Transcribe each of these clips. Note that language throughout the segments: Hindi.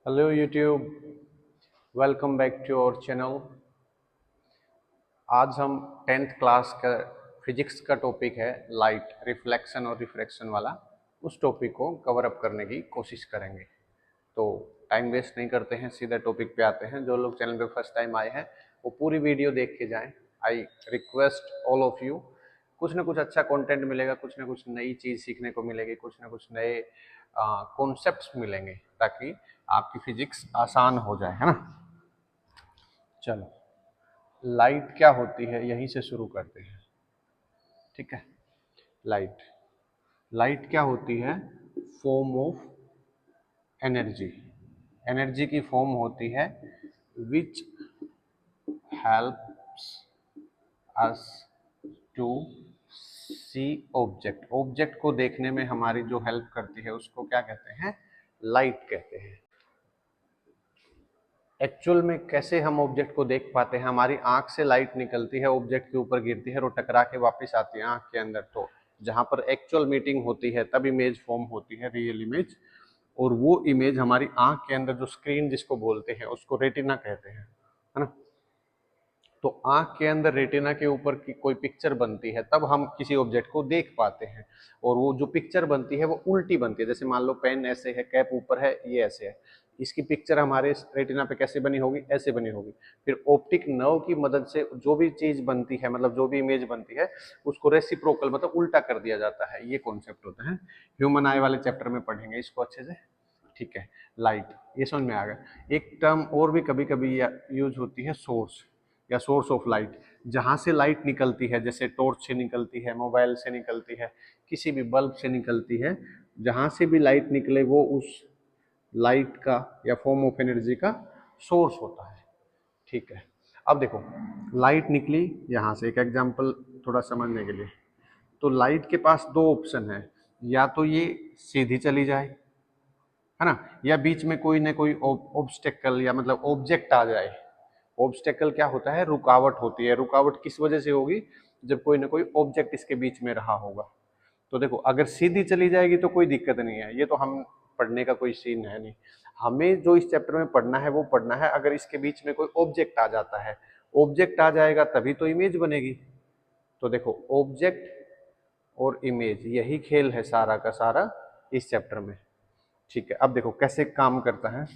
Hello YouTube, welcome back to our channel. आज हम 10th क्लास का फिजिक्स का टॉपिक है लाइट रिफ्लेक्शन और रिफ्रैक्शन वाला। उस टॉपिक को कवर अप करने की कोशिश करेंगे। तो टाइम वेस्ट नहीं करते हैं, सीधा टॉपिक पे आते हैं। जो लोग चैनल पे फर्स्ट टाइम आए हैं वो पूरी वीडियो देख के जाएं। I request all of you, कुछ ना कुछ अच्छा कंटेंट मिलेगा, कुछ ना कुछ नई चीज़ सीखने को मिलेगी, कुछ ना कुछ नए कॉन्सेप्ट्स मिलेंगे ताकि आपकी फिजिक्स आसान हो जाए, है ना। चलो, लाइट क्या होती है यहीं से शुरू करते हैं। ठीक है, लाइट लाइट क्या होती है? Form of energy. एनर्जी की फॉर्म होती है which helps us to see object. Object को देखने में हमारी जो हेल्प करती है उसको क्या कहते हैं? लाइट कहते हैं। एक्चुअल में कैसे हम ऑब्जेक्ट को देख पाते हैं? हमारी आंख से लाइट निकलती है, ऑब्जेक्ट के ऊपर गिरती है और टकरा के वापस आती है आंख के अंदर। तो जहां पर एक्चुअल मीटिंग होती है तब इमेज फॉर्म होती है, रियल इमेज। और वो इमेज हमारी आंख के अंदर जो स्क्रीन जिसको बोलते हैं उसको रेटिना कहते हैं, है ना। तो आंख के अंदर रेटिना के ऊपर की कोई पिक्चर बनती है तब हम किसी ऑब्जेक्ट को देख पाते हैं। और वो जो पिक्चर बनती है वो उल्टी बनती है। जैसे मान लो पेन ऐसे है, कैप ऊपर है, ये ऐसे है। इसकी पिक्चर हमारे रेटिना पे कैसे बनी होगी? ऐसे बनी होगी। फिर ऑप्टिक नर्व की मदद से जो भी चीज बनती है, मतलब जो भी इमेज बनती है, उसको रेसिप्रोकल मतलब उल्टा कर दिया जाता है। ये कॉन्सेप्ट होता है। ह्यूमन आई वाले चैप्टर में पढ़ेंगे इसको अच्छे से। ठीक है, लाइट ये समझ में आ गया। एक टर्म और भी कभी कभी यूज होती है, सोर्स या सोर्स ऑफ लाइट। जहाँ से लाइट निकलती है, जैसे टॉर्च से निकलती है, मोबाइल से निकलती है, किसी भी बल्ब से निकलती है, जहाँ से भी लाइट निकले वो उस लाइट का या फॉर्म ऑफ एनर्जी का सोर्स होता है। ठीक है, अब देखो, लाइट निकली यहाँ से, एक एग्जांपल थोड़ा समझने के लिए। तो लाइट के पास दो ऑप्शन है, या तो ये सीधी चली जाए, है ना, या बीच में कोई ना कोई ऑब्स्टेकल या मतलब ऑब्जेक्ट आ जाए। ऑब्स्टेकल क्या होता है? रुकावट होती है। रुकावट किस वजह से होगी? जब कोई ना कोई ऑब्जेक्ट इसके बीच में रहा होगा। तो देखो, अगर सीधी चली जाएगी तो कोई दिक्कत नहीं है, ये तो हम पढ़ने का कोई सीन है नहीं। हमें जो इस चैप्टर में पढ़ना है वो पढ़ना है अगर इसके बीच में कोई ऑब्जेक्ट आ जाता है। ऑब्जेक्ट आ जाएगा तभी तो इमेज बनेगी। तो देखो, ऑब्जेक्ट और इमेज यही खेल है सारा का सारा इस चैप्टर में। ठीक है, अब देखो कैसे काम करता है।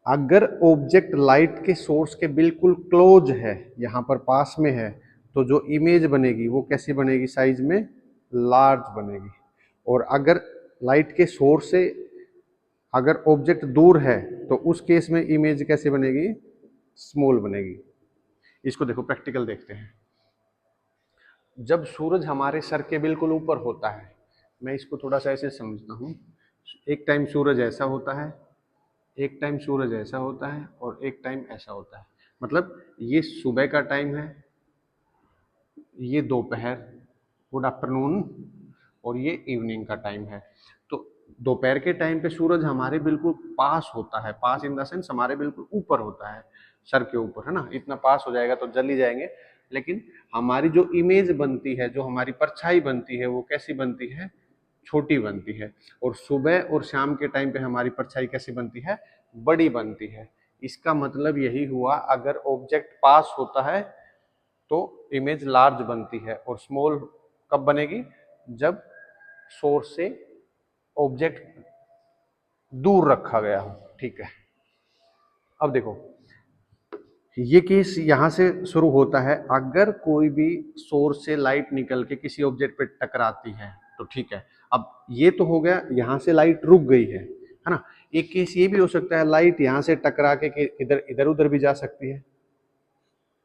अगर ऑब्जेक्ट लाइट के सोर्स के बिल्कुल क्लोज है, यहां पर पास में है, तो जो इमेज बनेगी वो कैसी बनेगी? साइज में लार्ज बनेगी। और अगर लाइट के सोर्स से अगर ऑब्जेक्ट दूर है तो उस केस में इमेज कैसे बनेगी? स्मॉल बनेगी। इसको देखो, प्रैक्टिकल देखते हैं। जब सूरज हमारे सर के बिल्कुल ऊपर होता है, मैं इसको थोड़ा सा ऐसे समझता हूँ। एक टाइम सूरज ऐसा होता है, एक टाइम सूरज ऐसा होता है और एक टाइम ऐसा होता है। मतलब ये सुबह का टाइम है, ये दोपहर, गुड आफ्टरनून, और ये इवनिंग का टाइम है। तो दोपहर के टाइम पे सूरज हमारे बिल्कुल पास होता है, पास इन द सेंस हमारे बिल्कुल ऊपर होता है, सर के ऊपर, है ना। इतना पास हो जाएगा तो जल ही जाएंगे। लेकिन हमारी जो इमेज बनती है, जो हमारी परछाई बनती है, वो कैसी बनती है? छोटी बनती है। और सुबह और शाम के टाइम पे हमारी परछाई कैसी बनती है? बड़ी बनती है। इसका मतलब यही हुआ, अगर ऑब्जेक्ट पास होता है तो इमेज लार्ज बनती है, और स्मॉल कब बनेगी? जब सोर्स से ऑब्जेक्ट दूर रखा गया हो। ठीक है, अब देखो, ये केस यहां से शुरू होता है। अगर कोई भी सोर्स से लाइट निकल के किसी ऑब्जेक्ट पे टकराती है तो ठीक है। अब ये तो हो गया, यहां से लाइट रुक गई है ना। एक केस ये भी हो सकता है, लाइट यहां से टकरा के इधर इधर उधर भी जा सकती है।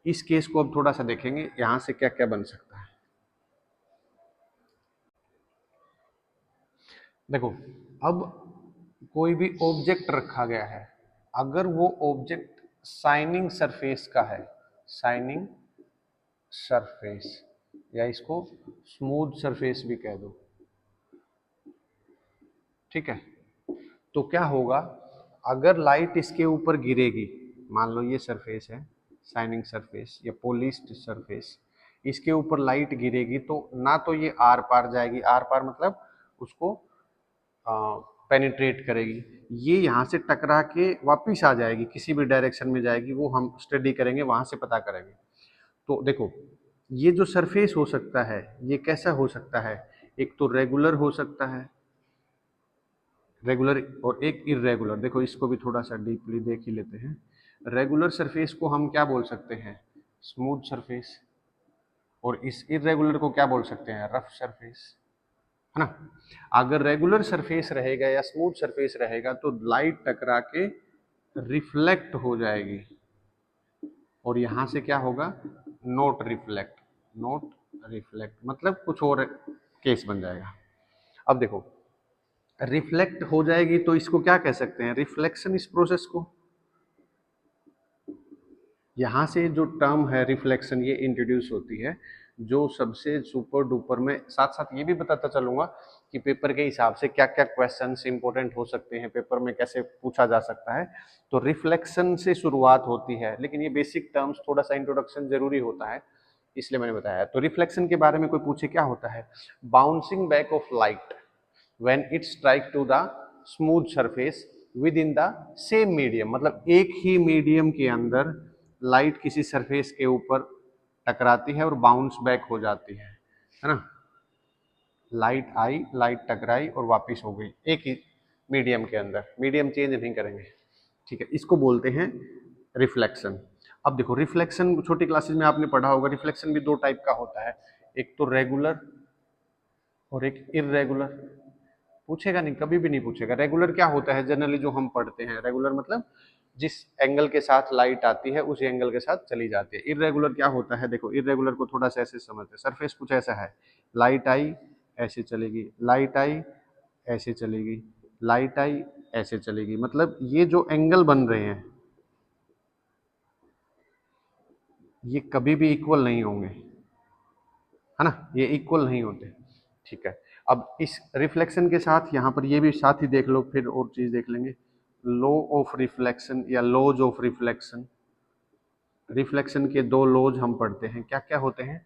इस केस को अब थोड़ा सा देखेंगे, यहां से क्या क्या बन सकता है। देखो, अब कोई भी ऑब्जेक्ट रखा गया है, अगर वो ऑब्जेक्ट शाइनिंग सरफेस का है, शाइनिंग सरफेस, या इसको स्मूथ सरफेस भी कह दो, ठीक है। तो क्या होगा? अगर लाइट इसके ऊपर गिरेगी, मान लो ये सरफेस है, शाइनिंग सरफेस या पॉलिश्ड सरफेस, इसके ऊपर लाइट गिरेगी तो ना तो ये आर पार जाएगी, आर पार मतलब उसको पेनिट्रेट करेगी, ये यहाँ से टकरा के वापिस आ जाएगी, किसी भी डायरेक्शन में जाएगी, वो हम स्टडी करेंगे, वहां से पता करेंगे। तो देखो, ये जो सरफेस हो सकता है ये कैसा हो सकता है, एक तो रेगुलर हो सकता है, रेगुलर, और एक इरेगुलर। देखो इसको भी थोड़ा सा डीपली देख ही लेते हैं। रेगुलर सरफेस को हम क्या बोल सकते हैं, स्मूथ सरफेस, और इस इरेगुलर को क्या बोल सकते हैं, रफ सरफेस, है ना। अगर रेगुलर सरफेस रहेगा या स्मूथ सरफेस रहेगा तो लाइट टकरा के रिफ्लेक्ट हो जाएगी, और यहां से क्या होगा, नोट रिफ्लेक्ट, नोट रिफ्लेक्ट मतलब कुछ और केस बन जाएगा। अब देखो, रिफ्लेक्ट हो जाएगी तो इसको क्या कह सकते हैं, रिफ्लेक्शन। इस प्रोसेस को, यहाँ से जो टर्म है रिफ्लेक्शन ये इंट्रोड्यूस होती है, जो सबसे सुपर डुपर में। साथ साथ ये भी बताता चलूंगा कि पेपर के हिसाब से क्या क्या क्वेश्चंस इंपॉर्टेंट हो सकते हैं, पेपर में कैसे पूछा जा सकता है। तो रिफ्लेक्शन से शुरुआत होती है, लेकिन ये बेसिक टर्म्स थोड़ा सा इंट्रोडक्शन जरूरी होता है, इसलिए मैंने बताया। तो रिफ्लेक्शन के बारे में कोई पूछे क्या होता है, bouncing back of light when it strike to the smooth surface within the same medium, मतलब एक ही मीडियम के अंदर लाइट किसी सरफेस के ऊपर टकराती है और बाउंस बैक हो जाती है ना। लाइट आई, लाइट टकराई और वापस हो गई एक ही मीडियम के अंदर, मीडियम चेंज नहीं करेंगे, ठीक है। इसको बोलते हैं रिफ्लेक्शन। अब देखो, रिफ्लेक्शन छोटी क्लासेस में आपने पढ़ा होगा, रिफ्लेक्शन भी दो टाइप का होता है, एक तो रेगुलर और एक इरेगुलर। पूछेगा नहीं, कभी भी नहीं पूछेगा। रेगुलर क्या होता है, जनरली जो हम पढ़ते हैं, रेगुलर मतलब जिस एंगल के साथ लाइट आती है उसी एंगल के साथ चली जाती है। इरेगुलर क्या होता है, देखो इरेगुलर को थोड़ा सा ऐसे समझते हैं। सरफेस कुछ ऐसा है, लाइट आई ऐसे चलेगी, लाइट आई ऐसे चलेगी, लाइट आई ऐसे चलेगी, मतलब ये जो एंगल बन रहे हैं ये कभी भी इक्वल नहीं होंगे, है ना, ये इक्वल नहीं होते, ठीक है। अब इस रिफ्लेक्शन के साथ यहाँ पर ये भी साथ ही देख लो, फिर और चीज देख लेंगे, लॉ ऑफ रिफ्लेक्शन या लॉज ऑफ रिफ्लेक्शन। रिफ्लेक्शन के दो लॉज हम पढ़ते हैं, क्या क्या होते हैं।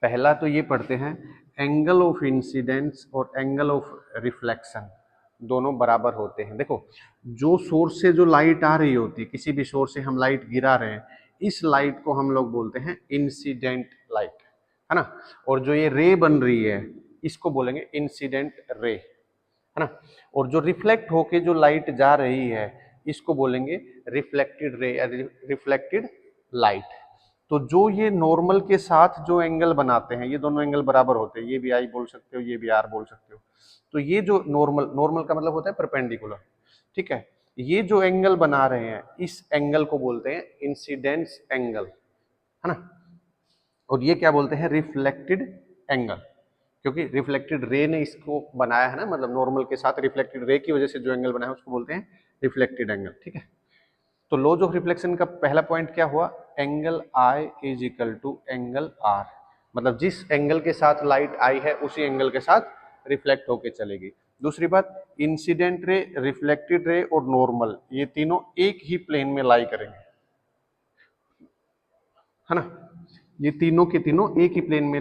पहला तो ये पढ़ते हैं, एंगल ऑफ इंसिडेंस और एंगल ऑफ रिफ्लेक्शन दोनों बराबर होते हैं। देखो, जो सोर्स से जो लाइट आ रही होती है, किसी भी सोर्स से हम लाइट गिरा रहे हैं, इस लाइट को हम लोग बोलते हैं इंसिडेंट लाइट, है ना। और जो ये रे बन रही है इसको बोलेंगे इंसिडेंट रे, है ना। और जो रिफ्लेक्ट होके जो लाइट जा रही है इसको बोलेंगे रिफ्लेक्टेड रे या रिफ्लेक्टेड लाइट। तो जो ये नॉर्मल के साथ जो एंगल बनाते हैं, ये दोनों एंगल बराबर होते हैं, ये भी आई बोल सकते हो, ये भी आर बोल सकते हो। तो ये जो नॉर्मल, नॉर्मल का मतलब होता है परपेंडिकुलर, ठीक है। ये जो एंगल बना रहे हैं इस एंगल को बोलते हैं इंसिडेंस एंगल, है ना। और ये क्या बोलते हैं, रिफ्लेक्टेड एंगल, क्योंकि रिफ्लेक्टेड रे ने इसको बनाया है ना, मतलब नॉर्मल के साथ रिफ्लेक्टेड रे की वजह से जो एंगल बना है उसको बोलते हैं रिफ्लेक्टेड एंगल, ठीक है। तो लॉज ऑफ रिफ्लेक्शन का पहला पॉइंट क्या हुआ, angle i is equal to angle r, मतलब जिस एंगल के साथ लाइट आई है उसी एंगल के साथ रिफ्लेक्ट होके चलेगी। दूसरी बात, इंसिडेंट रे, रिफ्लेक्टेड रे और नॉर्मल, ये तीनों एक ही प्लेन में लाई करेंगे, है ना। ये तीनों के तीनों एक ही प्लेन में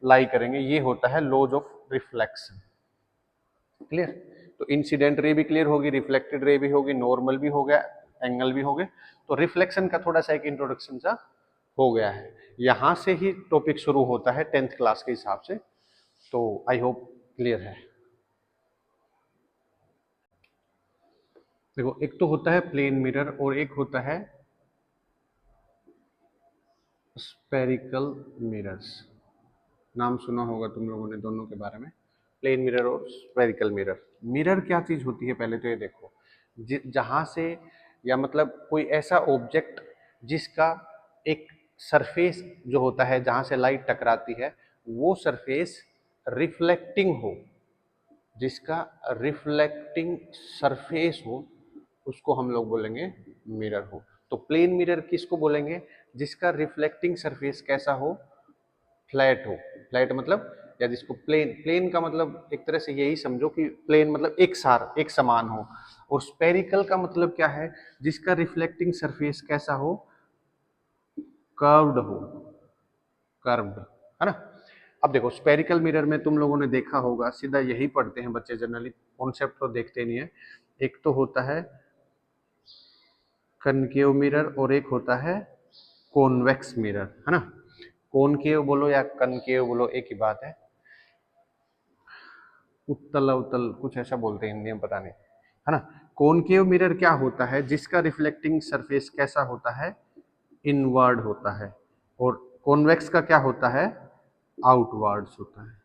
लाई करेंगे, ये होता है लॉज ऑफ रिफ्लेक्शन, क्लियर। तो इंसिडेंट रे भी क्लियर होगी, रिफ्लेक्टेड रे भी होगी, नॉर्मल भी हो गया, एंगल भी हो गए। तो रिफ्लेक्शन का थोड़ा सा एक इंट्रोडक्शन सा हो गया है। यहां से ही टॉपिक शुरू होता है 10th क्लास के हिसाब से। तो आई होप क्लियर है। देखो, एक तो होता है प्लेन मिरर और एक होता है स्पेरिकल मिरर्स। नाम सुना होगा तुम लोगों ने दोनों के बारे में, प्लेन मिरर और स्पेरिकल मिरर। मिरर क्या चीज होती है पहले तो ये देखो, जहां से, या मतलब कोई ऐसा ऑब्जेक्ट जिसका एक सरफेस जो होता है जहां से लाइट टकराती है वो सरफेस रिफ्लेक्टिंग हो, जिसका रिफ्लेक्टिंग सरफेस हो उसको हम लोग बोलेंगे मिरर हो। तो प्लेन मिरर किसको बोलेंगे, जिसका रिफ्लेक्टिंग सरफेस कैसा हो, फ्लैट हो। फ्लैट मतलब, या जिसको प्लेन, प्लेन का मतलब एक तरह से यही समझो कि प्लेन मतलब एक सार, एक समान हो। और स्पेरिकल का मतलब क्या है, जिसका रिफ्लेक्टिंग सरफेस कैसा हो, कर्व्ड हो, कर्व्ड, है ना। अब देखो, स्पेरिकल मिरर में तुम लोगों ने देखा होगा, सीधा यही पढ़ते हैं बच्चे जनरली, कॉन्सेप्ट तो देखते नहीं है। एक तो होता है कनकेव मिरर और एक होता है कॉन्वेक्स मिरर, है ना। कॉनकेव बोलो या कनकेव बोलो एक ही बात है। उत्तल अवतल कुछ ऐसा बोलते हैं हिंदी में, पता नहीं, है ना। कॉनकेव मिरर क्या होता है, जिसका रिफ्लेक्टिंग सरफेस कैसा होता है, इनवर्ड होता है। और कॉन्वेक्स का क्या होता है, आउटवर्ड्स होता है,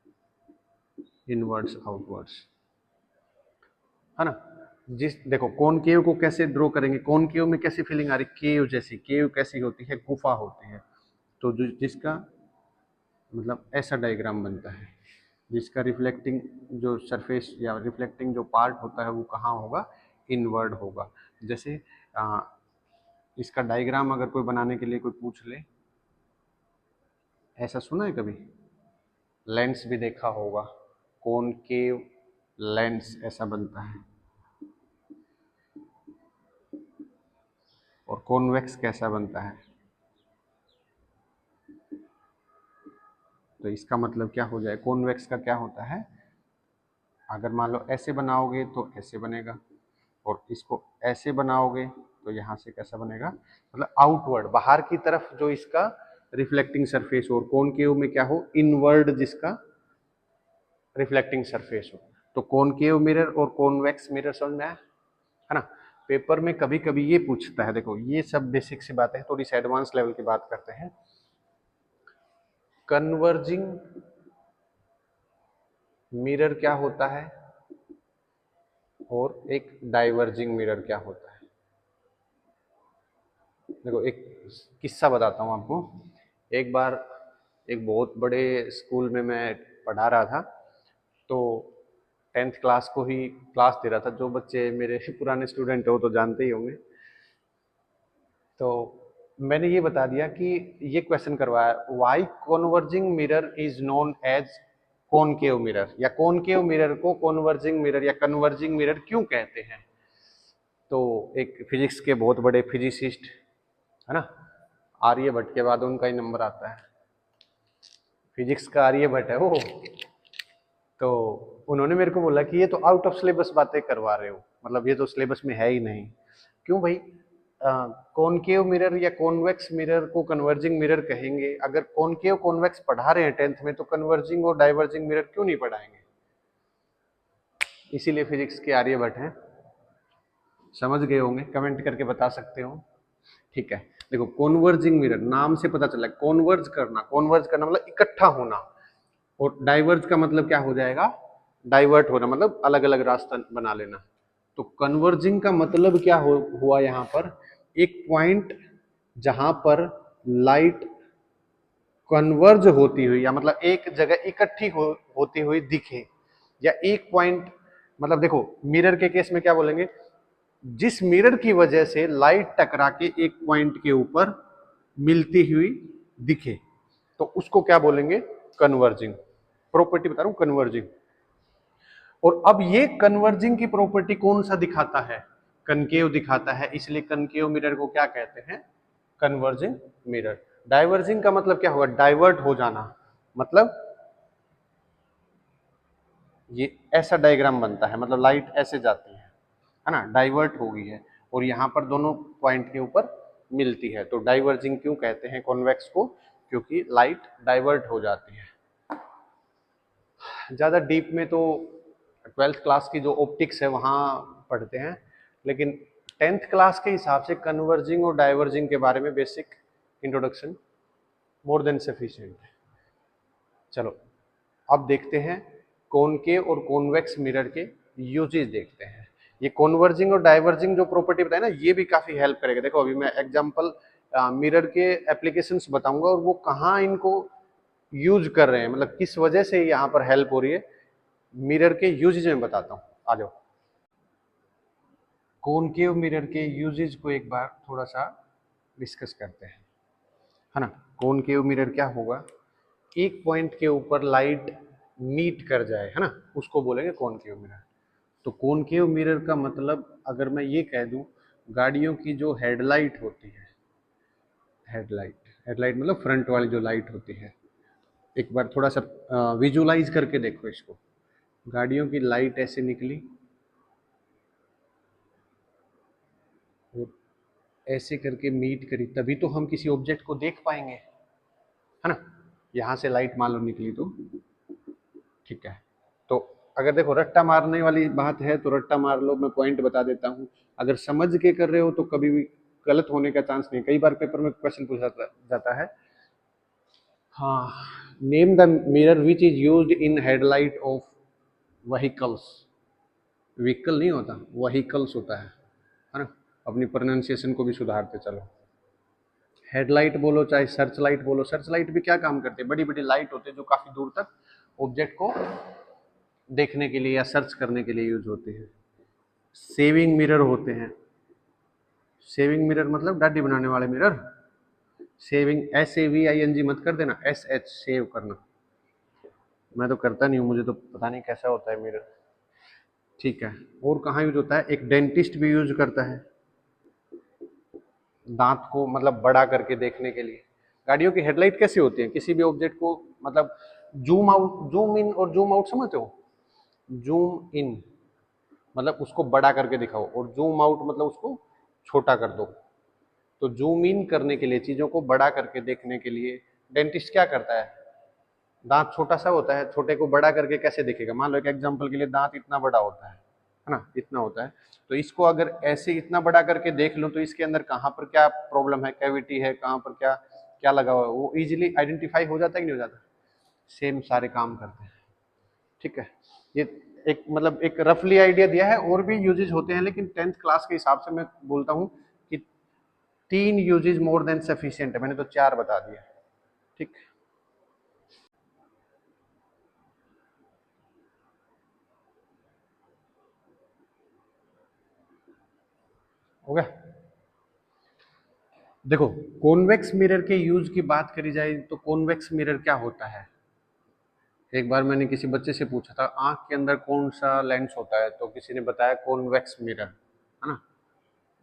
इनवर्ड्स आउटवर्ड्स, है ना। जिस देखो कॉनकेव को कैसे ड्रॉ करेंगे, कॉनकेव में कैसी फीलिंग आ रही, केव जैसी, केव कैसी होती है, गुफा होती है। तो जिसका मतलब ऐसा डायग्राम बनता है, जिसका रिफ्लेक्टिंग जो सरफेस या रिफ्लेक्टिंग जो पार्ट होता है वो कहाँ होगा, इनवर्ड होगा। जैसे इसका डायग्राम अगर कोई बनाने के लिए कोई पूछ ले, ऐसा सुना है कभी, लेंस भी देखा होगा, कॉनकेव लेंस ऐसा बनता है, और कॉन्वेक्स कैसा बनता है। तो इसका मतलब क्या हो जाए, कॉन्वेक्स का क्या होता है, अगर मान लो ऐसे बनाओगे तो ऐसे बनेगा, और इसको ऐसे बनाओगे तो यहाँ से कैसा बनेगा, मतलब आउटवर्ड बाहर की तरफ जो इसका रिफ्लेक्टिंग सरफेस हो, और कॉनकेव में क्या हो, इनवर्ड जिसका रिफ्लेक्टिंग सरफेस हो। तो कॉनकेव मिरर और कॉन्वेक्स मिरर समझ में आया, है ना। पेपर में कभी कभी ये पूछता है, देखो ये सब बेसिक सी बातें हैं, थोड़ी सी एडवांस लेवल की बात करते हैं। कन्वर्जिंग मिरर क्या होता है और एक डाइवर्जिंग मिरर क्या होता है। देखो एक किस्सा बताता हूँ आपको। एक बार एक बहुत बड़े स्कूल में मैं पढ़ा रहा था, तो 10th क्लास को ही क्लास दे रहा था। जो बच्चे मेरे पुराने स्टूडेंट हो तो जानते ही होंगे। तो मैंने ये बता दिया कि ये क्वेश्चन करवाया, why converging mirror is known as concave mirror, या कॉनकेव मिरर को कॉन्वर्जिंग मिरर या कन्वर्जिंग मिरर क्यों कहते हैं। तो एक फिजिक्स के बहुत बड़े फिजिसिस्ट, है ना, आर्यभट्ट के बाद उनका ही नंबर आता है, फिजिक्स का आर्यभट्ट है वो। तो उन्होंने मेरे को बोला कि ये तो आउट ऑफ सिलेबस बातें करवा रहे हो, मतलब ये तो सिलेबस में है ही नहीं। क्यों भाई, कॉनकेव मिरर या कॉन्वेक्स मिरर को कन्वर्जिंग मिरर कहेंगे, अगर कॉनकेव कॉन्वेक्स पढ़ा रहे हैं 10th में, तो कन्वर्जिंग और डाइवर्जिंग मिरर क्यों नहीं पढ़ाएंगे। इसीलिए फिजिक्स के आर्यभट्ट हैं। समझ गए होंगे, कमेंट करके बता सकते हो। ठीक है, देखो कॉन्वर्जिंग मिरर नाम से पता चला, कॉन्वर्ज करना, कॉन्वर्ज करना मतलब इकट्ठा होना, और डाइवर्ज का मतलब क्या हो जाएगा, डाइवर्ट होना, मतलब अलग अलग रास्ता बना लेना। तो कन्वर्जिंग का मतलब क्या हुआ यहाँ पर, एक पॉइंट जहां पर लाइट कन्वर्ज होती हुई, या मतलब एक जगह इकट्ठी होती हुई दिखे, या एक पॉइंट, मतलब देखो मिरर के केस में क्या बोलेंगे, जिस मिरर की वजह से लाइट टकरा के एक पॉइंट के ऊपर मिलती हुई दिखे, तो उसको क्या बोलेंगे, कन्वर्जिंग। प्रॉपर्टी बता रहा हूं, कन्वर्जिंग। और अब ये कन्वर्जिंग की प्रॉपर्टी कौन सा दिखाता है, कनकेव दिखाता है, इसलिए कनकेव मिरर को क्या कहते हैं, कन्वर्जिंग मिरर। डाइवर्जिंग का मतलब क्या होगा, डाइवर्ट हो जाना, मतलब ये ऐसा डायग्राम बनता है, मतलब लाइट ऐसे जाती है ना, डाइवर्ट हो गई है, और यहाँ पर दोनों पॉइंट के ऊपर मिलती है। तो डाइवर्जिंग क्यों कहते हैं कॉन्वेक्स को, क्योंकि लाइट डाइवर्ट हो जाती है। ज़्यादा डीप में तो 12th क्लास की जो ऑप्टिक्स है वहाँ पढ़ते हैं, लेकिन 10th क्लास के हिसाब से कन्वर्जिंग और डाइवर्जिंग के बारे में basic introduction more than sufficient है। चलो अब देखते हैं कॉनकेव और कॉन्वेक्स मिरर के यूजेस देखते हैं। ये कॉन्वर्जिंग और डाइवर्जिंग जो प्रॉपर्टी बताए ना, ये भी काफ़ी हेल्प करेगा। देखो अभी मैं एग्जांपल मिरर के एप्लीकेशंस बताऊंगा, और वो कहाँ इनको यूज कर रहे हैं, मतलब किस वजह से यहाँ पर हेल्प हो रही है, मिरर के यूजेज में बताता हूँ। आ जाओ, कॉनकेव मिरर के यूजेज को एक बार थोड़ा सा डिस्कस करते हैं, है ना। कॉनकेव मिरर क्या होगा, एक पॉइंट के ऊपर लाइट मीट कर जाए, है ना, उसको बोलेंगे कॉनकेव मिरर। तो कॉनकेव मिरर का मतलब अगर मैं ये कह दूं, गाड़ियों की जो हेडलाइट होती है, हेडलाइट, हेडलाइट मतलब फ्रंट वाली जो लाइट होती है, एक बार थोड़ा सा विजुलाइज करके देखो इसको। गाड़ियों की लाइट ऐसे निकली, और ऐसे करके मीट करी, तभी तो हम किसी ऑब्जेक्ट को देख पाएंगे, है ना। यहाँ से लाइट मान लो निकली तो ठीक है। तो अगर देखो रट्टा मारने वाली बात है तो रट्टा मार लो, मैं पॉइंट बता देता हूँ। अगर समझ के कर रहे हो तो कभी भी गलत होने का चांस नहीं। कई बार पेपर में क्वेश्चन पूछा जाता है, हाँ, name the mirror which is used in headlight of vehicles. Vehicle नहीं होता, व्हीकल्स होता है ना। अपनी प्रोनाउंसिएशन को भी सुधारते चलो। हेडलाइट बोलो चाहे सर्च लाइट बोलो, सर्च लाइट भी क्या काम करते हैं, बड़ी बड़ी लाइट होते हैं जो काफी दूर तक ऑब्जेक्ट को देखने के लिए या सर्च करने के लिए यूज होते हैं। सेविंग मिरर होते हैं। सेविंग मिरर मतलब दाढ़ी बनाने वाले मिरर। सेविंग SAVING मत कर देना, SH सेव करना। मैं तो करता नहीं हूँ, मुझे तो पता नहीं कैसा होता है मिरर। ठीक है, और कहाँ यूज होता है, एक डेंटिस्ट भी यूज करता है दांत को मतलब बड़ा करके देखने के लिए। गाड़ियों की हेडलाइट कैसी होती है, किसी भी ऑब्जेक्ट को मतलब जूम आउट, जूम इन और जूम आउट समझते हो। जूम इन मतलब उसको बड़ा करके दिखाओ, और जूम आउट मतलब उसको छोटा कर दो। तो जूम इन करने के लिए, चीजों को बड़ा करके देखने के लिए डेंटिस्ट क्या करता है, दांत छोटा सा होता है, छोटे को बड़ा करके कैसे दिखेगा। मान लो एक एग्जांपल के लिए दांत इतना बड़ा होता है ना, इतना होता है। तो इसको अगर ऐसे इतना बड़ा करके देख लो तो इसके अंदर कहाँ पर क्या प्रॉब्लम है, कैविटी है, कहाँ पर क्या क्या लगा हुआ है, वो इजीली आइडेंटिफाई हो जाता है कि नहीं हो जाता। सेम सारे काम करते हैं। ठीक है, ये एक मतलब एक रफली आइडिया दिया है, और भी यूजेज होते हैं, लेकिन 10th क्लास के हिसाब से मैं बोलता हूँ कि 3 यूजेज मोर देन सफिशियंट है। मैंने तो 4 बता दिया। ठीक, हो गया। देखो, कॉन्वेक्स मिरर के यूज की बात करी जाए तो कॉन्वेक्स मिरर क्या होता है। एक बार मैंने किसी बच्चे से पूछा था आंख के अंदर कौन सा लेंस होता है, तो किसी ने बताया कॉन्वेक्स मिरर, है ना।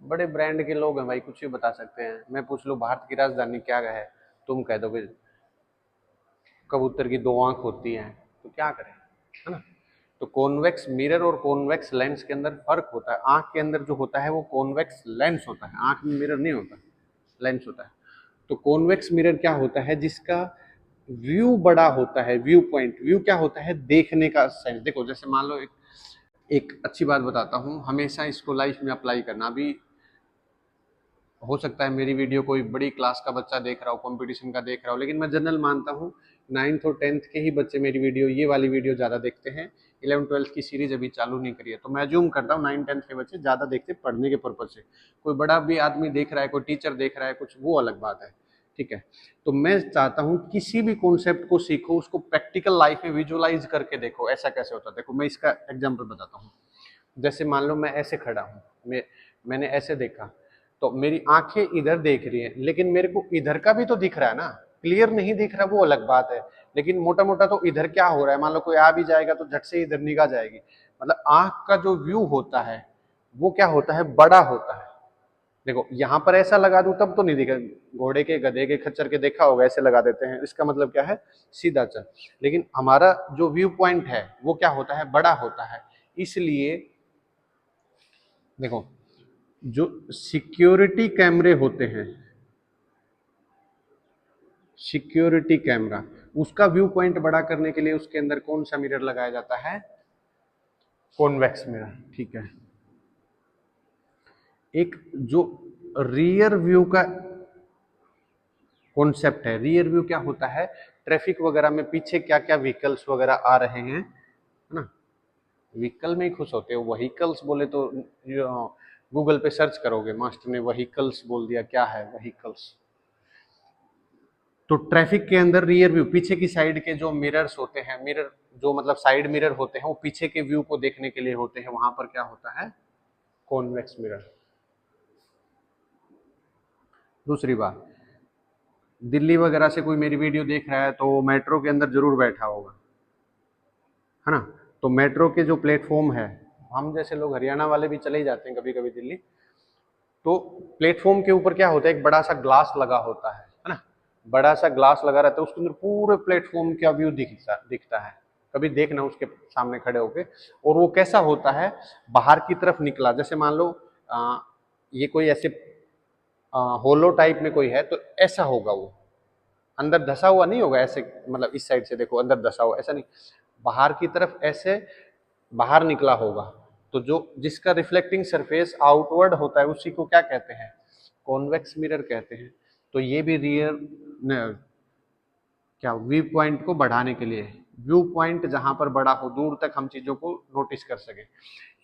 बड़े ब्रांड के लोग हैं भाई, कुछ भी बता सकते हैं। मैं पूछ लूँ भारत की राजधानी क्या है, तुम कह दोगे कबूतर की 2 आंख होती हैं, तो क्या करें, है ना। तो कॉन्वेक्स मिरर और कॉन्वेक्स लेंस के अंदर फर्क होता है। आंख के अंदर जो होता है वो कॉन्वेक्स लेंस होता है, आंख में मिरर नहीं होता, लेंस होता है। तो कॉन्वेक्स मिरर क्या होता है, जिसका व्यू बड़ा होता है, व्यू पॉइंट। व्यू क्या होता है, देखने का सेंस। देखो जैसे मान लो एक अच्छी बात बताता हूँ, हमेशा इसको लाइफ में अप्लाई करना। अभी हो सकता है मेरी वीडियो कोई बड़ी क्लास का बच्चा देख रहा हो, कंपटीशन का देख रहा हो, लेकिन मैं जनरल मानता हूँ 9th और 10th के ही बच्चे मेरी वीडियो, ये वाली वीडियो ज़्यादा देखते हैं। 11 12 की सीरीज अभी चालू नहीं करी है, तो मैं जूम करता हूँ 9 10th के बच्चे ज़्यादा देखते पढ़ने के पर्पज से। कोई बड़ा भी आदमी देख रहा है, कोई टीचर देख रहा है कुछ, वो अलग बात है। ठीक है, तो मैं चाहता हूँ किसी भी कॉन्सेप्ट को सीखो, उसको प्रैक्टिकल लाइफ में विजुअलाइज करके देखो ऐसा कैसे होता है। देखो मैं इसका एग्जाम्पल बताता हूँ। जैसे मान लो मैं ऐसे खड़ा हूँ, मैंने ऐसे देखा, तो मेरी आंखें इधर देख रही हैं, लेकिन मेरे को इधर का भी तो दिख रहा है ना। क्लियर नहीं दिख रहा वो अलग बात है, लेकिन मोटा मोटा तो इधर क्या हो रहा है, मान लो कोई आ भी जाएगा तो झट से इधर निगाह जाएगी। मतलब आंख का जो व्यू होता है वो क्या होता है, बड़ा होता है। देखो यहाँ पर ऐसा लगा दूं तब तो नहीं दिखा, घोड़े के, गधे के, खच्चर के देखा होगा, ऐसे लगा देते हैं, इसका मतलब क्या है, सीधा चल। लेकिन हमारा जो व्यू पॉइंट है वो क्या होता है, बड़ा होता है। इसलिए देखो, जो सिक्योरिटी कैमरे होते हैं, सिक्योरिटी कैमरा, उसका व्यू पॉइंट बड़ा करने के लिए उसके अंदर कौन सा मिरर लगाया जाता है, कॉन्वेक्स मिरर। ठीक है, एक जो रियर व्यू का कॉन्सेप्ट है, रियर व्यू क्या होता है, ट्रैफिक वगैरह में पीछे क्या क्या व्हीकल्स वगैरह आ रहे हैं, है ना। व्हीकल में ही खुश होते हो, व्हीकल्स बोले तो गूगल पे सर्च करोगे, मास्टर ने व्हीकल्स बोल दिया, क्या है व्हीकल्स। तो ट्रैफिक के अंदर रियर व्यू, पीछे की साइड के जो मिरर्स होते हैं, मिरर जो मतलब साइड मिरर होते हैं, वो पीछे के व्यू को देखने के लिए होते हैं, वहां पर क्या होता है, कॉन्वेक्स मिरर। दूसरी बात, दिल्ली वगैरह से कोई मेरी वीडियो देख रहा है तो मेट्रो के अंदर जरूर बैठा होगा, है ना। तो मेट्रो के जो प्लेटफॉर्म है, हम जैसे लोग हरियाणा वाले भी चले ही जाते हैं कभी कभी दिल्ली, तो प्लेटफॉर्म के ऊपर क्या होता है, एक बड़ा सा ग्लास लगा होता है ना। बड़ा सा ग्लास लगा रहता है, उसके अंदर पूरे प्लेटफॉर्म का व्यू दिखता दिखता है। कभी देखना उसके सामने खड़े होके, और वो कैसा होता है, बाहर की तरफ निकला। जैसे मान लो ये कोई ऐसे होलो टाइप में कोई है तो ऐसा होगा, वो अंदर धसा हुआ नहीं होगा ऐसे, मतलब इस साइड से देखो अंदर धसा हुआ, ऐसा नहीं, बाहर की तरफ ऐसे बाहर निकला होगा। तो जो जिसका रिफ्लेक्टिंग सरफेस आउटवर्ड होता है उसी को क्या कहते हैं, कॉन्वेक्स मिरर कहते हैं। तो ये भी रियर क्या व्यू पॉइंट को बढ़ाने के लिए, व्यू पॉइंट जहां पर बड़ा हो, दूर तक हम चीजों को नोटिस कर सके।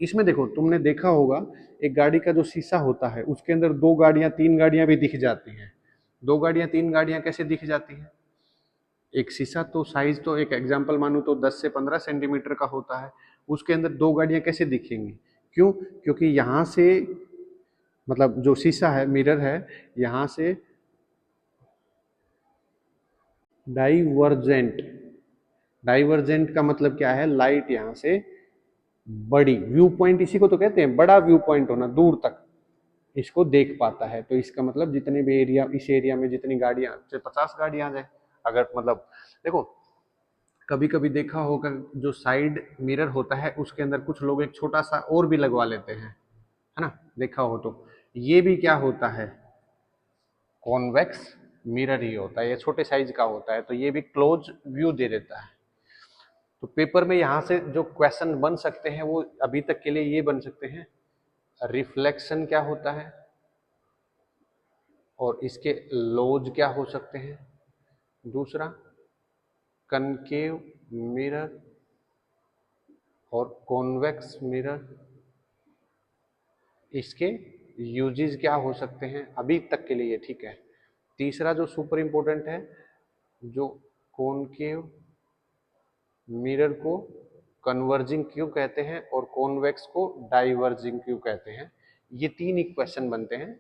इसमें देखो तुमने देखा होगा एक गाड़ी का जो शीशा होता है उसके अंदर दो गाड़ियां तीन गाड़ियां भी दिख जाती हैं। दो गाड़ियां तीन गाड़ियां कैसे दिख जाती हैं, एक शीशा तो साइज तो एक एग्जांपल मानूं तो 10 से 15 सेंटीमीटर का होता है, उसके अंदर दो गाड़ियां कैसे दिखेंगी, क्यों, क्योंकि यहाँ से मतलब जो शीशा है मिरर है यहाँ से डाइवर्जेंट, डाइवर्जेंट का मतलब क्या है, लाइट यहाँ से बड़ी व्यू पॉइंट, इसी को तो कहते हैं बड़ा व्यू पॉइंट होना, दूर तक इसको देख पाता है। तो इसका मतलब जितने भी एरिया, इस एरिया में जितनी गाड़ियां, चाहे 50 गाड़ियां आ जाए, अगर मतलब देखो कभी कभी देखा होगा जो साइड मिरर होता है उसके अंदर कुछ लोग एक छोटा सा और भी लगवा लेते हैं, है ना, देखा हो तो ये भी क्या होता है, कॉन्वेक्स मिरर ही होता है, ये छोटे साइज का होता है, तो ये भी क्लोज व्यू दे देता है। तो पेपर में यहाँ से जो क्वेश्चन बन सकते हैं वो अभी तक के लिए ये बन सकते हैं, रिफ्लेक्शन क्या होता है और इसके लॉज क्या हो सकते हैं, दूसरा कनकेव मिरर और कॉन्वेक्स मिरर, इसके यूजेस क्या हो सकते हैं अभी तक के लिए, ठीक है। तीसरा जो सुपर इंपॉर्टेंट है, जो कॉनकेव मिरर को कन्वर्जिंग क्यों कहते हैं और कॉन्वेक्स को डाइवर्जिंग क्यों कहते हैं, ये तीन ही क्वेश्चन बनते हैं,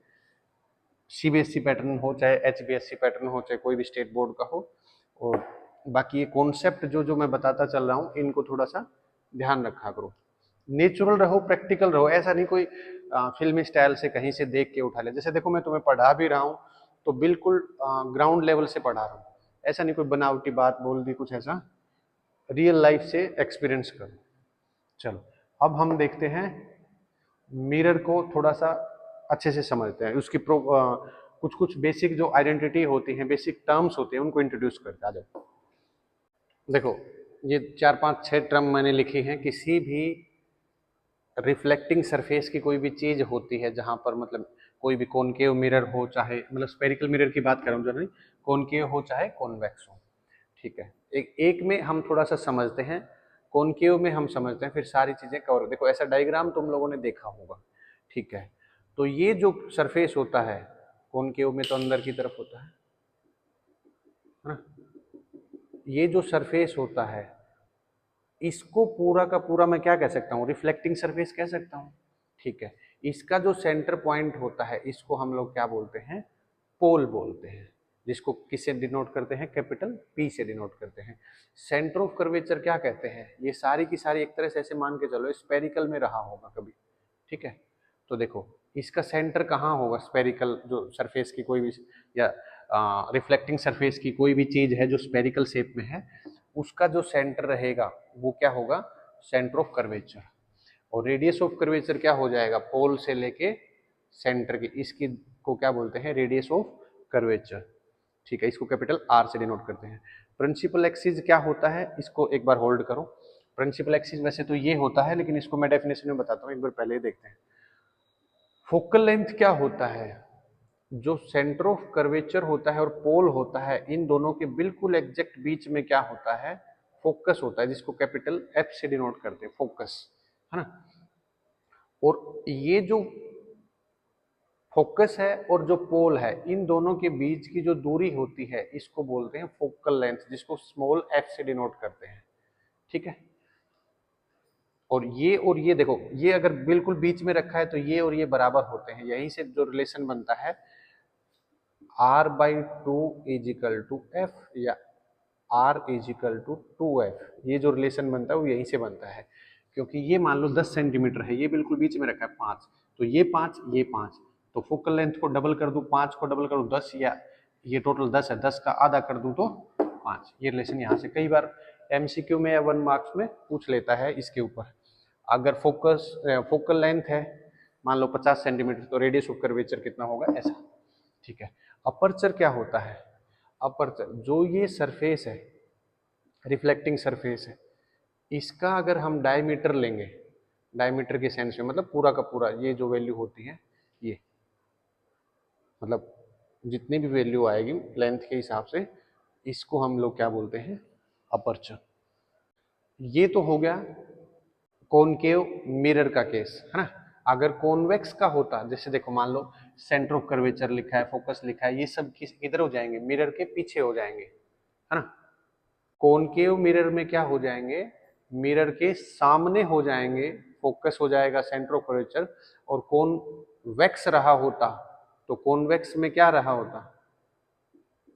सीबीएसई पैटर्न हो चाहे एचबीएससी पैटर्न हो चाहे कोई भी स्टेट बोर्ड का हो। और बाकी ये कॉन्सेप्ट जो जो मैं बताता चल रहा हूँ इनको थोड़ा सा ध्यान रखा करो, नेचुरल रहो, प्रैक्टिकल रहो, ऐसा नहीं कोई फिल्मी स्टाइल से कहीं से देख के उठा ले। जैसे देखो मैं तुम्हें पढ़ा भी रहा हूँ तो बिल्कुल ग्राउंड लेवल से पढ़ा रहा हूँ, ऐसा नहीं कोई बनावटी बात बोल दी कुछ, ऐसा रियल लाइफ से एक्सपीरियंस करो। चलो अब हम देखते हैं मिरर को थोड़ा सा अच्छे से समझते हैं, उसकी कुछ कुछ बेसिक जो आइडेंटिटी होती है, बेसिक टर्म्स होते हैं उनको इंट्रोड्यूस करते आ जाओ। देखो ये 4 5 6 टर्म मैंने लिखी हैं, किसी भी रिफ्लेक्टिंग सरफेस की कोई भी चीज होती है जहां पर मतलब कोई भी कॉनकेव मिरर हो, चाहे मतलब स्पेरिकल मिरर की बात कर रहा हूँ जनरली, कॉनकेव हो चाहे कॉन्वेक्स हो, ठीक है। एक एक में हम थोड़ा सा समझते हैं, कॉनकेव में हम समझते हैं, फिर सारी चीजें कवर। देखो ऐसा डायग्राम तुम लोगों ने देखा होगा, ठीक है। तो ये जो सरफेस होता है कॉनकेव में तो अंदर की तरफ होता है ना, ये जो सरफेस होता है इसको पूरा का पूरा मैं क्या कह सकता हूँ, रिफ्लेक्टिंग सरफेस कह सकता हूँ, ठीक है। इसका जो सेंटर पॉइंट होता है इसको हम लोग क्या बोलते हैं, पोल बोलते हैं, जिसको किससे डिनोट करते हैं, कैपिटल पी से डिनोट करते हैं। सेंटर ऑफ कर्वेचर क्या कहते हैं, ये सारी की सारी एक तरह से ऐसे मान के चलो स्पेरिकल में रहा होगा कभी, ठीक है। तो देखो इसका सेंटर कहाँ होगा, स्पेरिकल जो सरफेस की कोई भी या रिफ्लेक्टिंग सरफेस की कोई भी चीज है जो स्पेरिकल शेप में है, उसका जो सेंटर रहेगा वो क्या होगा, सेंटर ऑफ कर्वेचर। और रेडियस ऑफ कर्वेचर क्या हो जाएगा, पोल से लेके सेंटर की, इसकी को क्या बोलते हैं, रेडियस ऑफ कर्वेचर, ठीक है। इसको कैपिटल आर से डिनोट करते हैं। प्रिंसिपल एक्सिस क्या होता है, इसको एक बार होल्ड करो। प्रिंसिपल एक्सिस वैसे तो ये होता है लेकिन इसको मैं डेफिनेशन में बताता हूँ, एक बार पहले देखते हैं। फोकल लेंथ क्या होता है, जो सेंटर ऑफ कर्वेचर होता है और पोल होता है इन दोनों के बिल्कुल एग्जैक्ट बीच में क्या होता है, फोकस होता है, जिसको कैपिटल एफ से डिनोट करते हैं, फोकस, है ना। और ये जो फोकस है और जो पोल है इन दोनों के बीच की जो दूरी होती है इसको बोलते हैं फोकल लेंथ, जिसको स्मॉल एफ से डिनोट करते हैं, ठीक है। और ये देखो ये अगर बिल्कुल बीच में रखा है तो ये और ये बराबर होते हैं, यहीं से जो रिलेशन बनता है r/2 is equal to f या r is equal to 2f, ये जो रिलेशन बनता है वो यहीं से बनता है। क्योंकि ये मान लो 10 सेंटीमीटर है, ये बिल्कुल बीच में रखा है 5, तो ये 5 ये 5, तो फोकल लेंथ को डबल कर दूं, 5 को डबल करूं 10, या ये टोटल 10 है, 10 का आधा कर दूं तो 5। ये रिलेशन यहाँ से कई बार एमसीक्यू में या 1 मार्क्स में पूछ लेता है इसके ऊपर। अगर फोकल लेंथ है मान लो 50 सेंटीमीटर, तो रेडियस ऑफ कर्वेचर कितना होगा, ऐसा। ठीक है। अपर्चर क्या होता है, अपर्चर जो ये सरफेस है, रिफ्लेक्टिंग सरफेस है, इसका अगर हम डायमीटर लेंगे, डायमीटर के सेंस में मतलब पूरा का पूरा ये जो वैल्यू होती है, ये मतलब जितनी भी वैल्यू आएगी लेंथ के हिसाब से, इसको हम लोग क्या बोलते हैं, अपर्चर। ये तो हो गया कॉनकेव मिरर का केस, है ना। अगर कॉन्वेक्स का होता, जैसे देखो मान लो सेंटर ऑफ कर्वेचर लिखा है, फोकस लिखा है, ये सब किधर हो जाएंगे, मिरर के पीछे हो जाएंगे, है ना। कॉनकेव मिरर में क्या हो जाएंगे, मिरर के सामने हो जाएंगे, फोकस हो जाएगा सेंटर ऑफ कर्वेचर। और कॉन्वेक्स रहा होता तो कॉन्वेक्स में क्या रहा होता,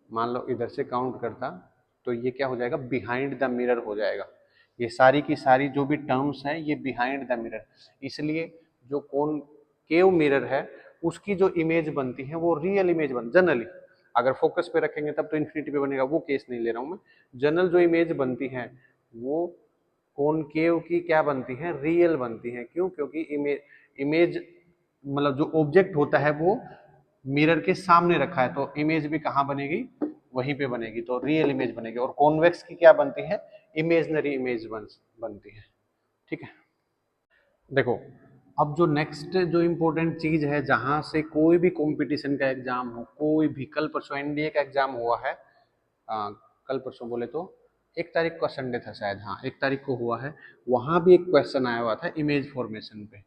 मान लो इधर से काउंट करता तो ये क्या हो जाएगा, बिहाइंड द मिरर हो जाएगा। ये सारी की सारी जो भी टर्म्स हैं ये बिहाइंड द मिरर, इसलिए जो कॉनकेव मिरर है उसकी जो इमेज बनती है वो रियल इमेज जनरली, अगर फोकस पे रखेंगे तब तो इन्फिनिटी पे बनेगा, वो केस नहीं ले रहा हूं मैं। जनरल जो इमेज बनती है वो कॉनकेव की क्या बनती है, रियल बनती है। क्यों, क्योंकि इमेज मतलब जो ऑब्जेक्ट होता है वो मिरर के सामने रखा है, तो इमेज भी कहाँ बनेगी, वहीं पे बनेगी, तो रियल इमेज बनेगी। और कॉन्वेक्स की क्या बनती है, इमेजनरी इमेज बनती है। ठीक है। देखो अब जो नेक्स्ट जो इम्पोर्टेंट चीज है, जहां से कोई भी कंपटीशन का एग्जाम हो, कोई भी, कल परसों एनडीए का एग्जाम हुआ है, कल परसों बोले तो 1 तारीख का संडे था शायद, हाँ 1 तारीख को हुआ है, वहां भी एक क्वेश्चन आया हुआ था इमेज फॉर्मेशन पे।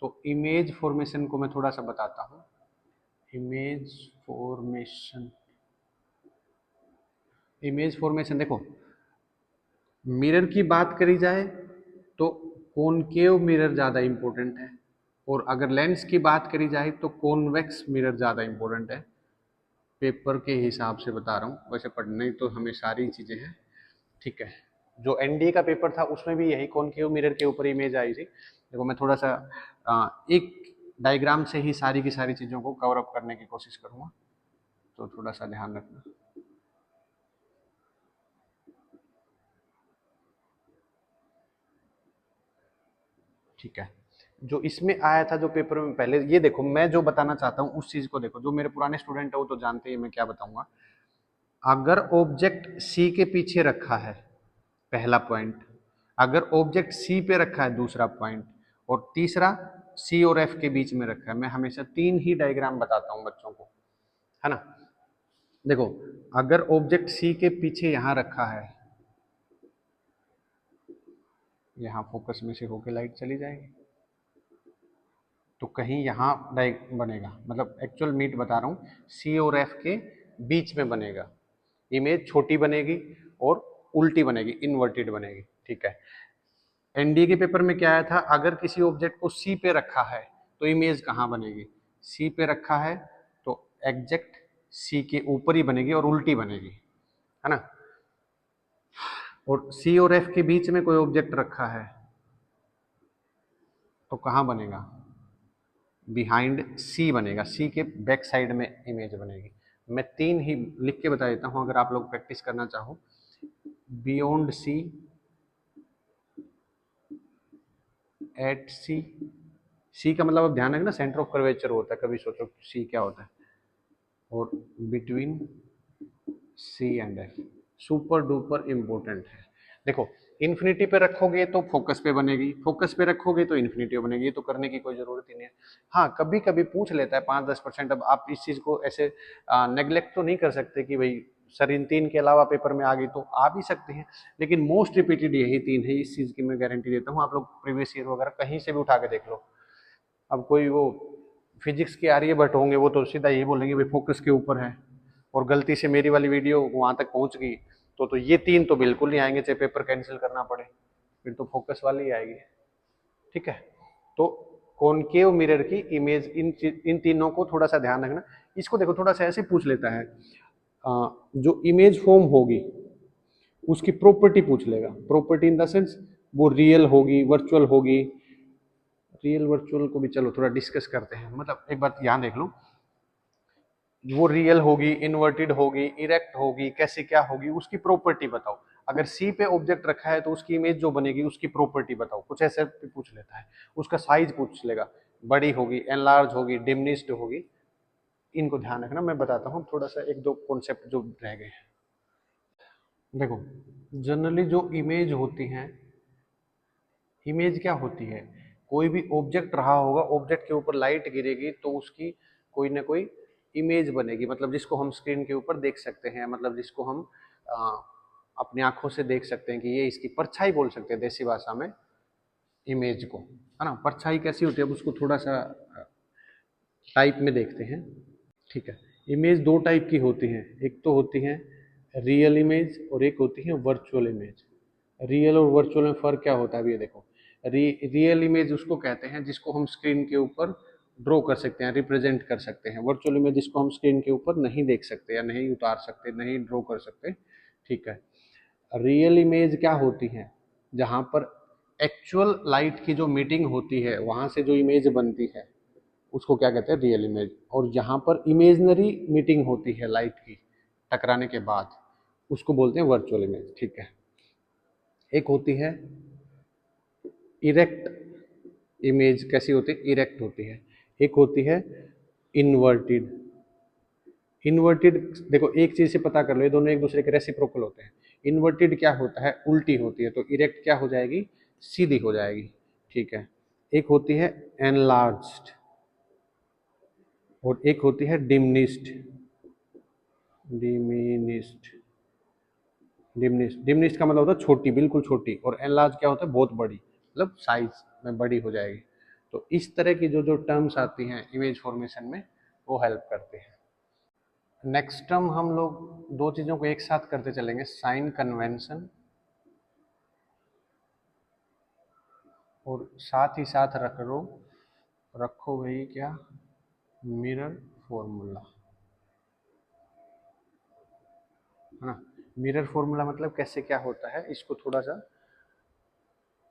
तो इमेज फॉर्मेशन को मैं थोड़ा सा बताता हूँ। इमेज फॉर्मेशन, इमेज फॉर्मेशन देखो, मिरर की बात करी जाए तो कॉनकेव मिरर ज़्यादा इम्पोर्टेंट है, और अगर लेंस की बात करी जाए तो कॉन्वेक्स मिरर ज़्यादा इम्पोर्टेंट है। पेपर के हिसाब से बता रहा हूँ, वैसे पढ़ने तो हमें सारी चीज़ें हैं। ठीक है। जो एनडीए का पेपर था उसमें भी यही कॉनकेव मिरर के ऊपर इमेज आई थी। देखो मैं थोड़ा सा एक डायग्राम से ही सारी की सारी चीज़ों को कवर अप करने की कोशिश करूँगा, तो थोड़ा सा ध्यान रखना। ठीक है। जो इसमें आया था जो पेपर में, पहले ये देखो मैं जो बताना चाहता हूँ उस चीज को देखो, जो मेरे पुराने स्टूडेंट है वो तो जानते ही मैं क्या बताऊंगा। अगर ऑब्जेक्ट सी के पीछे रखा है, पहला पॉइंट, अगर ऑब्जेक्ट सी पे रखा है, दूसरा पॉइंट, और तीसरा सी और एफ के बीच में रखा है, मैं हमेशा 3 ही डायग्राम बताता हूँ बच्चों को, है ना। देखो अगर ऑब्जेक्ट सी के पीछे यहां रखा है, यहाँ फोकस में से होके लाइट चली जाएगी, तो कहीं यहाँ बनेगा, मतलब एक्चुअल मीट बता रहा हूँ, सी और एफ के बीच में बनेगा, इमेज छोटी बनेगी और उल्टी बनेगी, इन्वर्टेड बनेगी। ठीक है। एनडीए के पेपर में क्या आया था, अगर किसी ऑब्जेक्ट को सी पे रखा है तो इमेज कहाँ बनेगी, सी पे रखा है तो एग्जैक्ट सी के ऊपर ही बनेगी और उल्टी बनेगी, है ना। और सी और एफ के बीच में कोई ऑब्जेक्ट रखा है तो कहाँ बनेगा, बिहाइंड सी बनेगा, सी के बैक साइड में इमेज बनेगी। मैं 3 ही लिख के बता देता हूँ अगर आप लोग प्रैक्टिस करना चाहो। बियॉन्ड सी, एट सी, सी का मतलब अब ध्यान रखना सेंटर ऑफ कर्वेचर होता है, कभी सोचो सी क्या होता है, और between c and f, super duper important है। देखो इन्फिनिटी पे रखोगे तो फोकस पे बनेगी, फोकस पे रखोगे तो इन्फिनिटी पे बनेगी, ये तो करने की कोई जरूरत ही नहीं है। हाँ कभी कभी पूछ लेता है 5-10%, अब आप इस चीज को ऐसे नेग्लेक्ट तो नहीं कर सकते कि भाई सर इन 3 के अलावा पेपर में आ गई, तो आ भी सकते हैं, लेकिन मोस्ट रिपीटेड यही 3 है, इस चीज की मैं गारंटी देता हूँ। आप लोग प्रीवियस ईयर वगैरह कहीं से भी उठा के देख लो, अब कोई वो फिजिक्स के आर्यभट्ट होंगे वो तो सीधा यही बोलेंगे भाई फोकस के ऊपर है, और गलती से मेरी वाली वीडियो वहां तक पहुंच गई तो ये 3 तो बिल्कुल नहीं आएंगे, चाहे पेपर कैंसिल करना पड़े, फिर तो फोकस वाली ही आएगी। ठीक है। तो कॉनकेव मिरर की इमेज, इन तीनों को थोड़ा सा ध्यान रखना। इसको देखो थोड़ा सा ऐसे पूछ लेता है, जो इमेज फॉर्म होगी उसकी प्रॉपर्टी पूछ लेगा, प्रॉपर्टी इन द सेंस वो रियल होगी, वर्चुअल होगी। रियल वर्चुअल को भी चलो थोड़ा डिस्कस करते हैं, मतलब एक बात यहाँ देख लो, वो रियल होगी, इन्वर्टेड होगी, इरेक्ट होगी, कैसे क्या होगी, उसकी प्रॉपर्टी बताओ। अगर सी पे ऑब्जेक्ट रखा है तो उसकी इमेज जो बनेगी उसकी प्रॉपर्टी बताओ, कुछ ऐसे पूछ लेता है। उसका साइज पूछ लेगा, बड़ी होगी, एनलार्ज होगी, डिमिनिश्ड होगी, इनको ध्यान रखना। मैं बताता हूँ थोड़ा सा एक दो कॉन्सेप्ट जो रह गए हैं। देखो, जनरली जो इमेज होती हैं, इमेज क्या होती है, कोई भी ऑब्जेक्ट रहा होगा, ऑब्जेक्ट के ऊपर लाइट गिरेगी तो उसकी कोई ना कोई इमेज बनेगी, मतलब जिसको हम स्क्रीन के ऊपर देख सकते हैं, मतलब जिसको हम आ, अपनी आंखों से देख सकते हैं कि ये इसकी परछाई बोल सकते हैं देसी भाषा में इमेज को, है ना। परछाई कैसी होती है, अब उसको थोड़ा सा टाइप में देखते हैं। ठीक है, इमेज दो टाइप की होती हैं, एक तो होती है रियल इमेज और एक होती है वर्चुअल इमेज। रियल और वर्चुअल में फर्क क्या होता है, अभी ये देखो। रियल इमेज उसको कहते हैं जिसको हम स्क्रीन के ऊपर ड्रॉ कर सकते हैं, रिप्रेजेंट कर सकते हैं। वर्चुअल इमेज जिसको हम स्क्रीन के ऊपर नहीं देख सकते या नहीं उतार सकते, नहीं ड्रॉ कर सकते। ठीक है, रियल इमेज क्या होती है, जहाँ पर एक्चुअल लाइट की जो मीटिंग होती है वहाँ से जो इमेज बनती है उसको क्या कहते हैं, रियल इमेज। और जहाँ पर इमेजनरी मीटिंग होती है लाइट की टकराने के बाद, उसको बोलते हैं वर्चुअल इमेज। ठीक है, एक होती है इरेक्ट इमेज, कैसी होती है, इरेक्ट होती है। एक होती है इन्वर्टेड। इन्वर्टेड, देखो एक चीज से पता कर लो, ये दोनों एक दूसरे के रेसिप्रोकल होते हैं। इन्वर्टेड क्या होता है, उल्टी होती है, तो इरेक्ट क्या हो जाएगी, सीधी हो जाएगी। ठीक है, एक होती है एनलार्ज्ड और एक होती है डिमिनिश्ड। डिमिनिश्ड, डिमिनिश्ड, डिमिनिश्ड का मतलब होता है छोटी, बिल्कुल छोटी, और एनलार्ज क्या होता है, बहुत बड़ी, मतलब साइज में बड़ी हो जाएगी। तो इस तरह की जो जो टर्म्स आती हैं इमेज फॉर्मेशन में, वो हेल्प करते हैं। नेक्स्ट टर्म हम लोग दो चीज़ों को एक साथ करते चलेंगे, साइन कन्वेंशन और साथ ही साथ रखो भाई क्या, मिरर फॉर्मूला, है ना। मिरर फॉर्मूला मतलब कैसे क्या होता है, इसको थोड़ा सा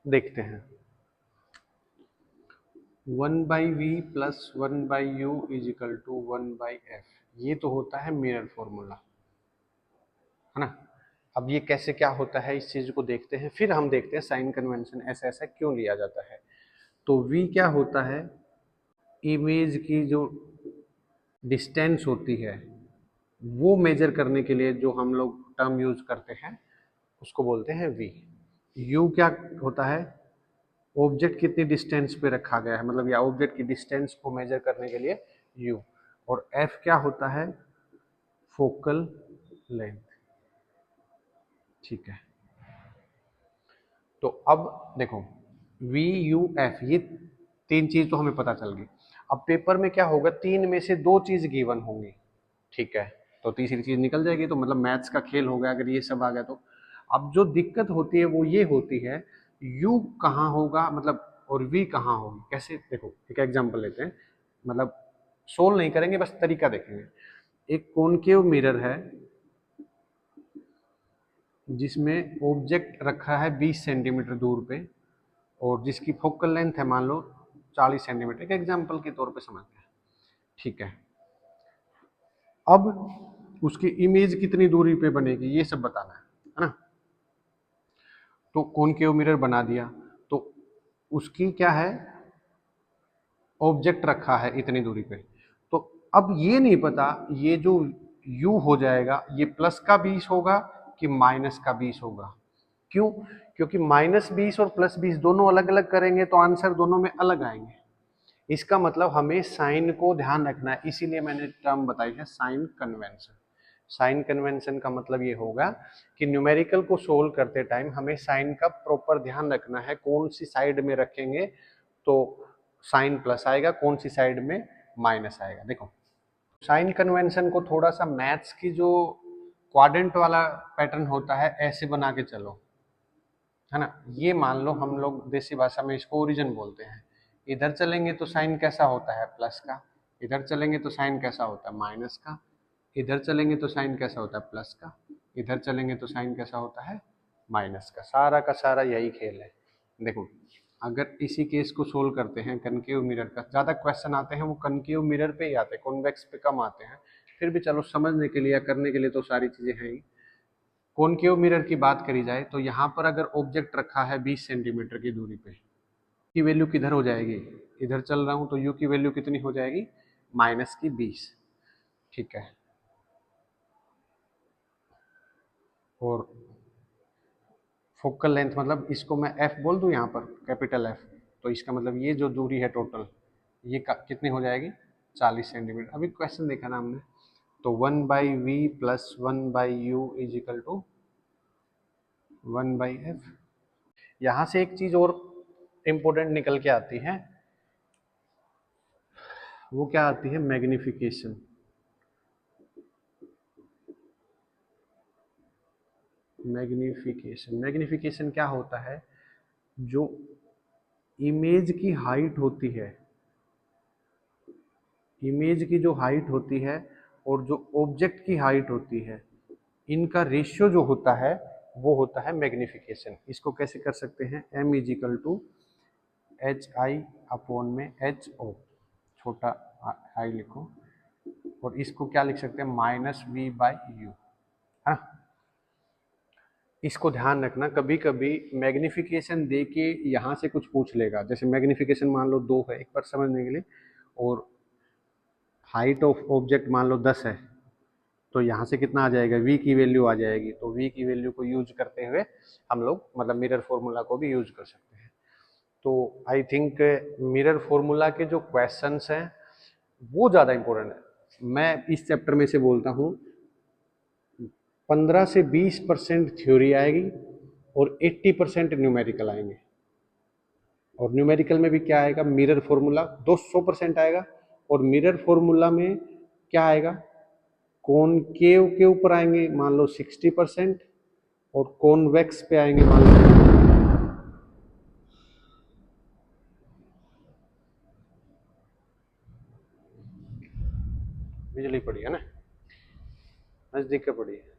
देखते हैं। 1/v plus 1/u is equal to 1/f, ये तो होता है मिरर फॉर्मूला, है ना। अब ये कैसे क्या होता है इस चीज को देखते हैं, फिर हम देखते हैं साइन कन्वेंशन ऐसा ऐसा क्यों लिया जाता है। तो v क्या होता है, इमेज की जो डिस्टेंस होती है वो मेजर करने के लिए जो हम लोग टर्म यूज करते हैं उसको बोलते हैं v। u क्या होता है, ऑब्जेक्ट कितनी डिस्टेंस पे रखा गया है, मतलब या ऑब्जेक्ट की डिस्टेंस को मेजर करने के लिए u। और f क्या होता है, फोकल लेंथ। ठीक है, तो अब देखो वी यू एफ, ये तीन चीज तो हमें पता चल गई। अब पेपर में क्या होगा, तीन में से दो चीज गिवन होंगी। ठीक है, तो तीसरी चीज निकल जाएगी, तो मतलब मैथ्स का खेल हो गया अगर ये सब आ गया तो। अब जो दिक्कत होती है वो ये होती है, यू कहाँ होगा, मतलब और वी कहाँ होगी, कैसे, देखो एक एग्जांपल लेते हैं, मतलब सोल्व नहीं करेंगे, बस तरीका देखेंगे। एक कॉनकेव मिरर है जिसमें ऑब्जेक्ट रखा है 20 सेंटीमीटर दूर पे और जिसकी फोकल लेंथ है मान लो 40 सेंटीमीटर, एक एग्जांपल के तौर पे समझते हैं। ठीक है, अब उसकी इमेज कितनी दूरी पे बनेगी ये सब बताना है ना। तो कॉनकेव मिरर बना दिया, तो उसकी क्या है, ऑब्जेक्ट रखा है इतनी दूरी पे। तो अब ये नहीं पता ये जो u हो जाएगा ये प्लस का 20 होगा कि माइनस का 20 होगा। क्यों, क्योंकि -20 और +20 दोनों अलग अलग करेंगे तो आंसर दोनों में अलग आएंगे। इसका मतलब हमें साइन को ध्यान रखना है, इसीलिए मैंने टर्म बताई है साइन कन्वेंशन। साइन कन्वेंशन का मतलब ये होगा कि न्यूमेरिकल को सोल्व करते टाइम हमें साइन का प्रॉपर ध्यान रखना है, कौन सी साइड में रखेंगे तो साइन प्लस आएगा, कौन सी साइड में माइनस आएगा। देखो साइन कन्वेंशन को थोड़ा सा मैथ्स की जो क्वाड्रेंट वाला पैटर्न होता है ऐसे बना के चलो, है ना। ये मान लो हम लोग देसी भाषा में इसको ओरिजिन बोलते हैं। इधर चलेंगे तो साइन कैसा होता है, प्लस का। इधर चलेंगे तो साइन कैसा होता है, माइनस का। इधर चलेंगे तो साइन कैसा होता है, प्लस का। इधर चलेंगे तो साइन कैसा होता है, माइनस का सारा यही खेल है। देखो अगर इसी केस को सोल्व करते हैं कनकेव मिरर का, ज़्यादा क्वेश्चन आते हैं वो कनकेव मिरर पे ही आते हैं, कॉन्वेक्स पे कम आते हैं। फिर भी चलो समझने के लिए या करने के लिए तो सारी चीज़ें हैं ही। कॉनकेव मिरर की बात करी जाए तो यहाँ पर अगर ऑब्जेक्ट रखा है 20 सेंटीमीटर की दूरी पे, की वैल्यू किधर हो जाएगी, इधर चल रहा हूँ तो u की वैल्यू कितनी हो जाएगी, -20, ठीक है। और फोकल लेंथ मतलब इसको मैं f बोल दूँ यहाँ पर, कैपिटल F, तो इसका मतलब ये जो दूरी है टोटल, ये कितनी हो जाएगी, 40 सेंटीमीटर। अभी क्वेश्चन देखा ना हमने, तो 1/v + 1/u = 1/f। यहाँ से एक चीज और इम्पोर्टेंट निकल के आती है, वो क्या आती है, मैग्निफिकेशन। मैग्निफिकेशन क्या होता है, जो इमेज की हाइट होती है, इमेज की जो हाइट होती है और जो ऑब्जेक्ट की हाइट होती है, इनका रेशियो जो होता है वो होता है मैग्निफिकेशन। इसको कैसे कर सकते हैं, m = HI/H0, छोटा आई लिखो, और इसको क्या लिख सकते हैं, -v/u, है ना। इसको ध्यान रखना, कभी कभी मैग्निफिकेशन दे के यहाँ से कुछ पूछ लेगा, जैसे मैग्निफिकेशन मान लो 2 है, एक बार समझने के लिए, और हाइट ऑफ ऑब्जेक्ट मान लो 10 है, तो यहाँ से कितना आ जाएगा, v की वैल्यू आ जाएगी, तो v की वैल्यू को यूज करते हुए हम लोग मतलब मिरर फॉर्मूला को भी यूज कर सकते हैं। तो आई थिंक मिरर फॉर्मूला के जो क्वेश्चंस हैं वो ज़्यादा इंपॉर्टेंट है। मैं इस चैप्टर में से बोलता हूँ 15 से 20% थ्योरी आएगी और 80% न्यूमेरिकल आएंगे। और न्यूमेरिकल में भी क्या आएगा, मिरर फॉर्मूला 200% आएगा, और मिरर फॉर्मूला में क्या आएगा, कॉनकेव के ऊपर आएंगे मान लो 60%, और कॉन्वेक्स पे आएंगे मान लो, बिजली पड़ी है ना, नजदीक का पड़ी है।